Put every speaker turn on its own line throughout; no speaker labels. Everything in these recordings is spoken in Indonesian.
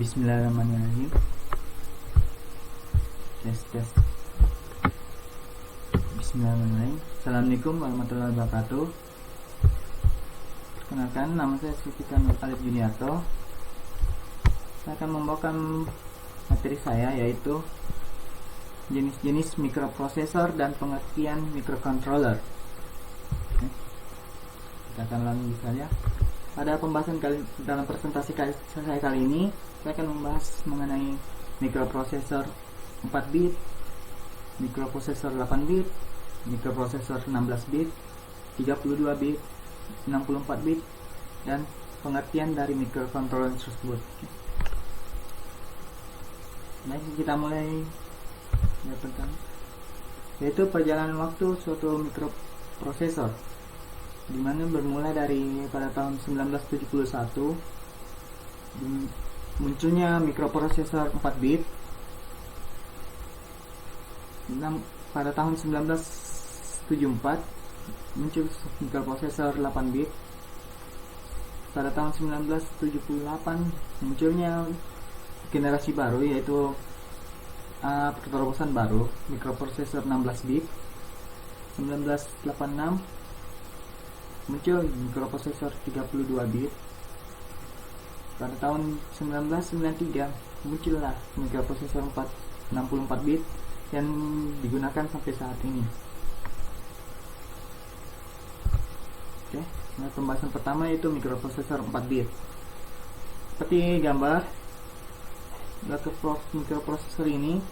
Bismillahirrahmanirrahim. Tes. Bismillahirrahmanirrahim. Assalamualaikum warahmatullahi wabarakatuh. Perkenalkan, nama saya Sulfikan Alif Juniarto. Saya akan membawakan materi saya, yaitu jenis-jenis mikroprosesor dan pengertian microcontroller. Kita akan lanjut saja. Pada pembahasan dalam presentasi saya kali ini, saya akan membahas mengenai mikroprosesor 4 bit, mikroprosesor 8 bit, mikroprosesor 16 bit, 32 bit, 64 bit, dan pengertian dari microcontroller tersebut. Baik, kita mulai yang pertama, yaitu perjalanan waktu suatu mikroprosesor, di mana bermula dari pada tahun 1971 munculnya mikroprosesor 4 bit. Pada tahun 1974 muncul mikroprosesor 8 bit. Pada tahun 1978 munculnya generasi baru, yaitu terobosan baru, mikroprosesor 16 bit. 1986 muncul mikroprosesor 32 bit. Pada tahun 1993 muncullah mikroprosesor 64 bit yang digunakan sampai saat ini. Oke, nah, pembahasan pertama yaitu mikroprosesor 4 bit. Seperti gambar mikroprosesor ini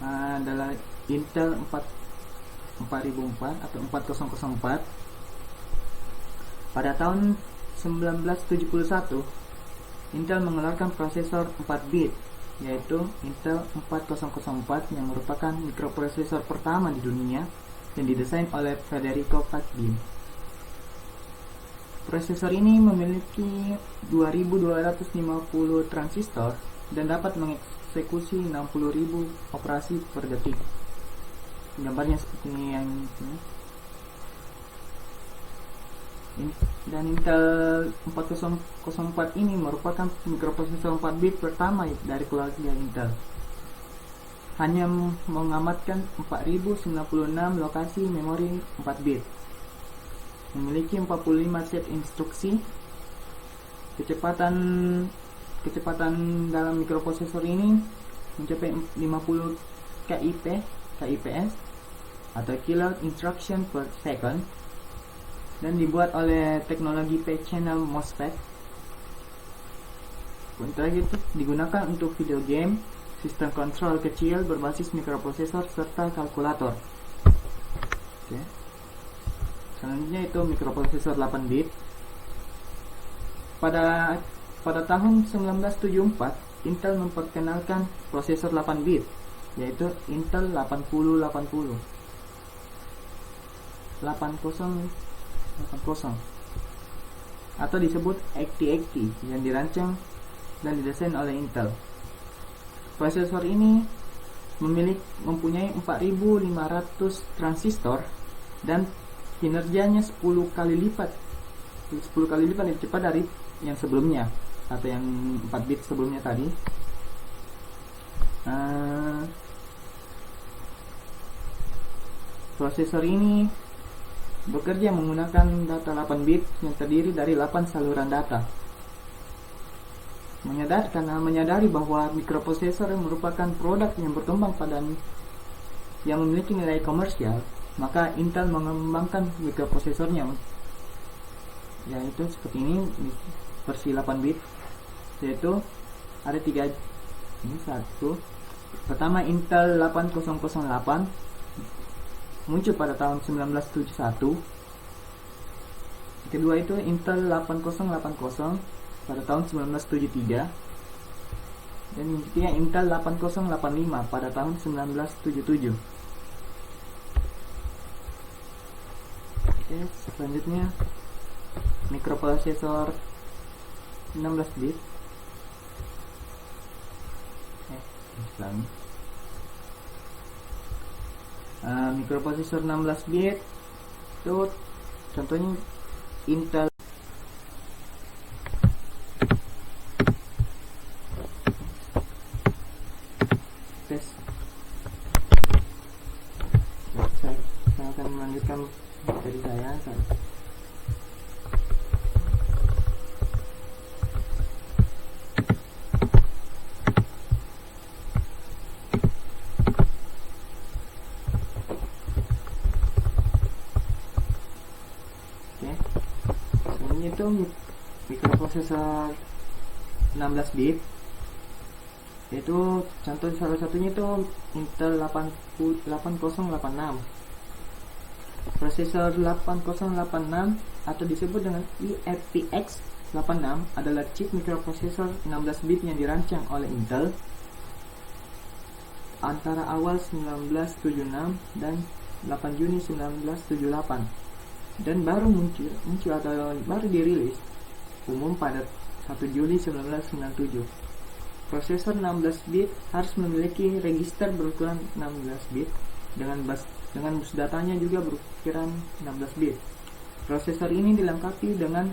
adalah Intel 4004 atau 4004. Pada tahun 1971 Intel mengeluarkan prosesor 4 bit, yaitu Intel 4004, yang merupakan mikroprosesor pertama di dunia yang didesain oleh Federico Faggin. Prosesor ini memiliki 2250 transistor dan dapat mengeksekusi 60.000 operasi per detik. Gambarnya seperti yang ini. Dan Intel 4004 ini merupakan mikroprosesor 4 bit pertama dari keluarga Intel. Hanya mengamatkan 4096 lokasi memori 4 bit. Memiliki 45 set instruksi. Kecepatan dalam mikroprosesor ini mencapai 50 kbps atau kilobyte instruction per second, dan dibuat oleh teknologi P-channel MOSFET. Untuk itu digunakan untuk video game, sistem kontrol kecil berbasis mikroprosesor, serta kalkulator. Oke. Selanjutnya itu mikroprosesor 8 bit. Pada tahun 1974 Intel memperkenalkan prosesor 8 bit, yaitu Intel 8080 atau disebut 8080, yang dirancang dan didesain oleh Intel. Prosesor ini mempunyai 4500 transistor dan kinerjanya 10 kali lipat lebih cepat dari yang sebelumnya, atau yang 4 bit sebelumnya tadi. Prosesor ini bekerja menggunakan data 8 bit yang terdiri dari 8 saluran data. Menyadari bahwa mikroprosesor merupakan produk yang berkembang yang memiliki nilai komersial, maka Intel mengembangkan mikroprosesornya, yaitu seperti ini, versi 8 bit, yaitu ada 3. Ini satu. Pertama, Intel 8008 muncul pada tahun 1971. Kedua itu Intel 8080 pada tahun 1973. Dan yang ketiga Intel 8085 pada tahun 1977. Oke, selanjutnya mikroprosesor 16 bit. Mikroprosesor 16 bit itu contohnya Intel Selanjutnya itu mikroprosesor 16 bit, yaitu contoh salah satunya itu Intel 8086. Prosesor 8086 atau disebut dengan IFPX 86 adalah chip mikroprosesor 16 bit yang dirancang oleh Intel antara awal 1976 dan 8 Juni 1978 dan baru muncul atau baru dirilis umum pada 1 Juli 1997. Prosesor 16 bit harus memiliki register berukuran 16 bit dengan bus datanya juga berukuran 16 bit. Prosesor ini dilengkapi dengan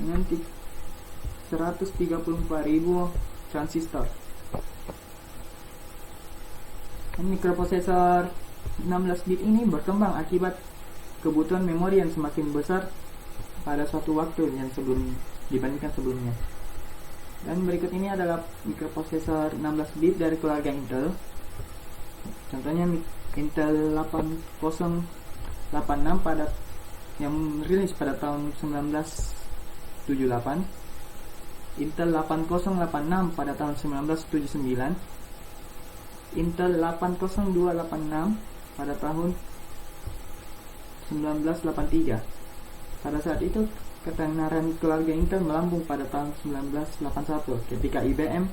134.000 transistor. Mikroprosesor 16 bit ini berkembang akibat kebutuhan memori yang semakin besar pada suatu waktu yang dibandingkan sebelumnya. Dan berikut ini adalah mikroprosesor 16 bit dari keluarga Intel. Contohnya Intel 8086 yang rilis pada tahun 1978, Intel 8086 pada tahun 1979, Intel 80286 pada tahun 1983. Pada saat itu ketenaran keluarga Intel melambung pada tahun 1981 ketika IBM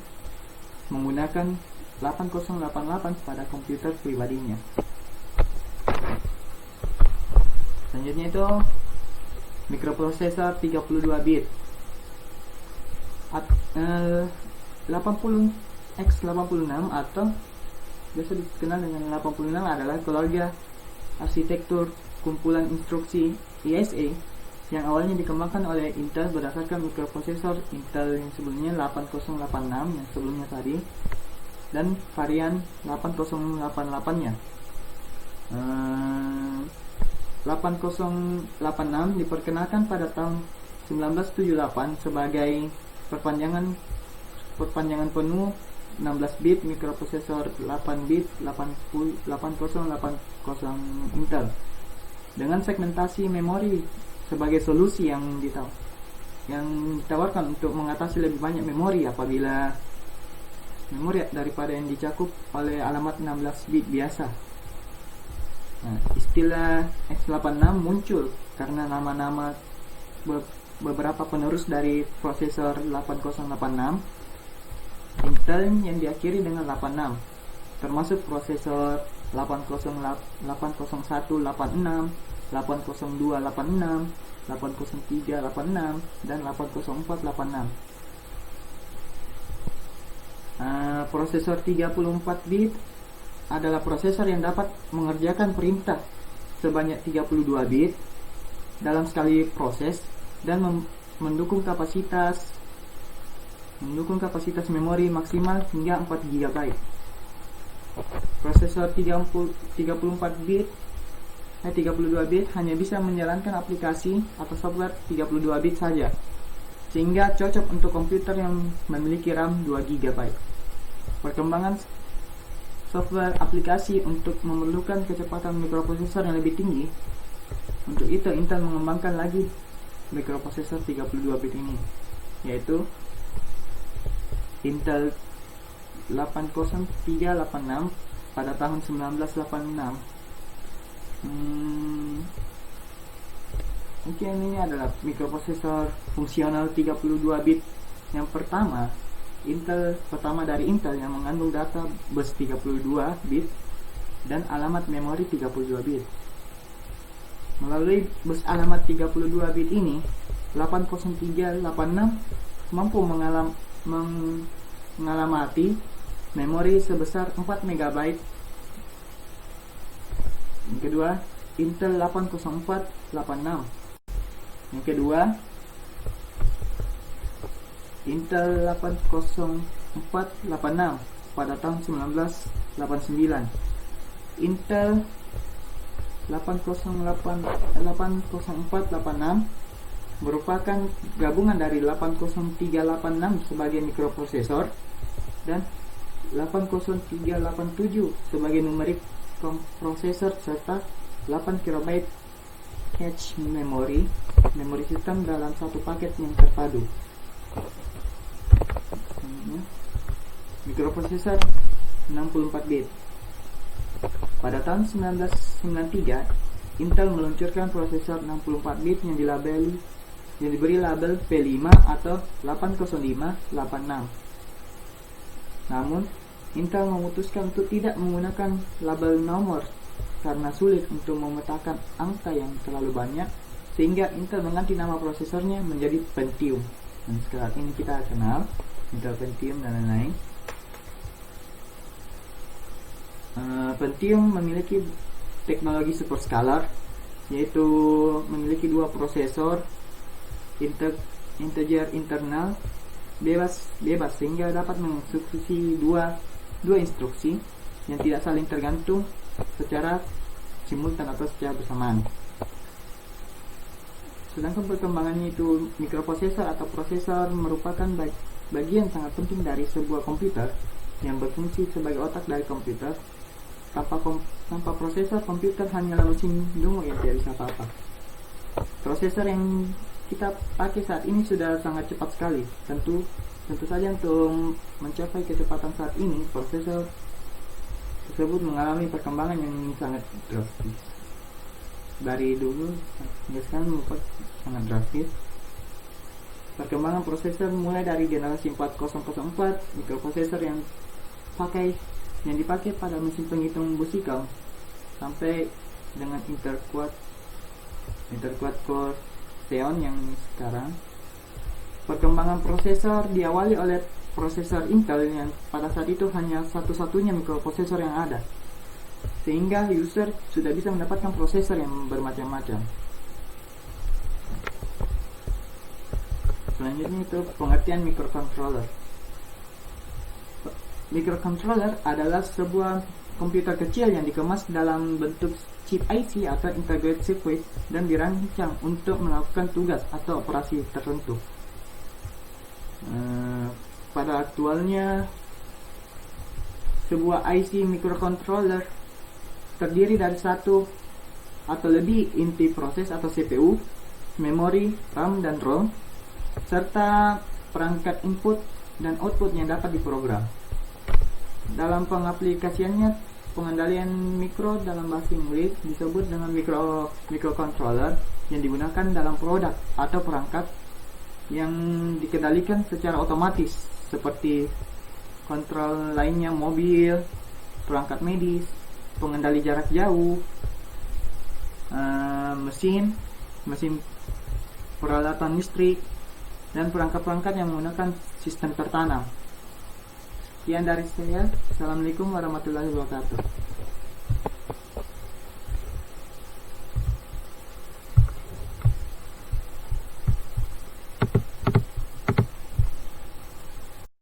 menggunakan 8088 pada komputer pribadinya. Selanjutnya itu mikroprosesor 32 bit. 80x86 atau biasa dikenal dengan 86 adalah keluarga arsitektur kumpulan instruksi ISA yang awalnya dikembangkan oleh Intel berdasarkan mikroprosesor Intel yang sebelumnya 8086 yang sebelumnya tadi dan varian 8088-nya. 8086 diperkenalkan pada tahun 1978 sebagai perpanjangan penuh 16 bit mikroprosesor 8 bit 8080 Intel dengan segmentasi memori sebagai solusi yang ditawarkan untuk mengatasi lebih banyak memori apabila memori daripada yang dicakup oleh alamat 16 bit biasa. Nah, istilah x86 muncul karena nama-nama beberapa penerus dari prosesor 8086 Intel yang diakhiri dengan 86, termasuk prosesor 80186, 80286, 80386, dan 80486. Prosesor 34 bit adalah prosesor yang dapat mengerjakan perintah sebanyak 32 bit dalam sekali proses dan mendukung kapasitas memori maksimal hingga 4 GB. Prosesor 32 bit hanya bisa menjalankan aplikasi atau software 32 bit saja, sehingga cocok untuk komputer yang memiliki RAM 2 GB. Perkembangan software aplikasi untuk memerlukan kecepatan mikroprosesor yang lebih tinggi. Untuk itu Intel mengembangkan lagi mikroprosesor 32 bit ini, yaitu Intel 80386 pada tahun 1986. Mungkin ini adalah mikroprosesor fungsional 32 bit yang pertama. Intel pertama dari Intel yang mengandung data bus 32 bit dan alamat memori 32 bit. Melalui bus alamat 32 bit ini, 80386 mampu mengalamati memori sebesar 4 MB. Yang kedua, Intel 80486. Yang kedua, Intel 80486 pada tahun 1989. Intel 80486 merupakan gabungan dari 80386 sebagai mikroprosesor dan 80387 sebagai numerik prosesor serta 8 KB package memori sistem dalam satu paket yang terpadu. Mikroprosesor 64 bit. Pada tahun 1993, Intel meluncurkan prosesor 64 bit yang diberi label P5 atau 80586. Namun, Intel memutuskan untuk tidak menggunakan label nomor karena sulit untuk memetakan angka yang terlalu banyak, sehingga Intel mengganti nama prosesornya menjadi Pentium. Dan sekarang ini kita kenal Intel Pentium dan lain-lain. Pentium memiliki teknologi superscalar, yaitu memiliki dua prosesor integer internal bebas sehingga dapat mengeksekusi dua instruksi yang tidak saling tergantung secara simultan atau secara bersamaan. Sedangkan perkembangannya itu mikroprosesor atau prosesor merupakan bagian sangat penting dari sebuah komputer yang berfungsi sebagai otak dari komputer. Tanpa prosesor, komputer hanyalah mesin dungu yang tidak bisa apa-apa. Prosesor yang kita pakai saat ini sudah sangat cepat sekali. Tentu saja untuk mencapai kecepatan saat ini, prosesor tersebut mengalami perkembangan yang sangat drastis. Dari dulu hingga sekarang sangat drastis. Perkembangan prosesor mulai dari generasi 4004, mikroprosesor yang dipakai pada mesin penghitung Boswell, sampai dengan interquad core Xeon yang sekarang. Perkembangan prosesor diawali oleh prosesor Intel yang pada saat itu hanya satu-satunya mikroprosesor yang ada, sehingga user sudah bisa mendapatkan prosesor yang bermacam-macam. Selanjutnya itu pengertian microcontroller. Microcontroller adalah sebuah komputer kecil yang dikemas dalam bentuk chip IC atau integrated circuit dan dirancang untuk melakukan tugas atau operasi tertentu. Pada aktualnya, sebuah IC microcontroller terdiri dari satu atau lebih inti proses atau CPU, memori, RAM dan ROM, serta perangkat input dan output yang dapat diprogram. Dalam pengaplikasiannya, pengendalian mikro dalam bahasa Inggris disebut dengan microcontroller yang digunakan dalam produk atau perangkat yang dikendalikan secara otomatis, seperti kontrol lainnya mobil, perangkat medis, pengendali jarak jauh, mesin peralatan listrik, dan perangkat-perangkat yang menggunakan sistem tertanam. Sekian dari saya. Assalamualaikum warahmatullahi wabarakatuh.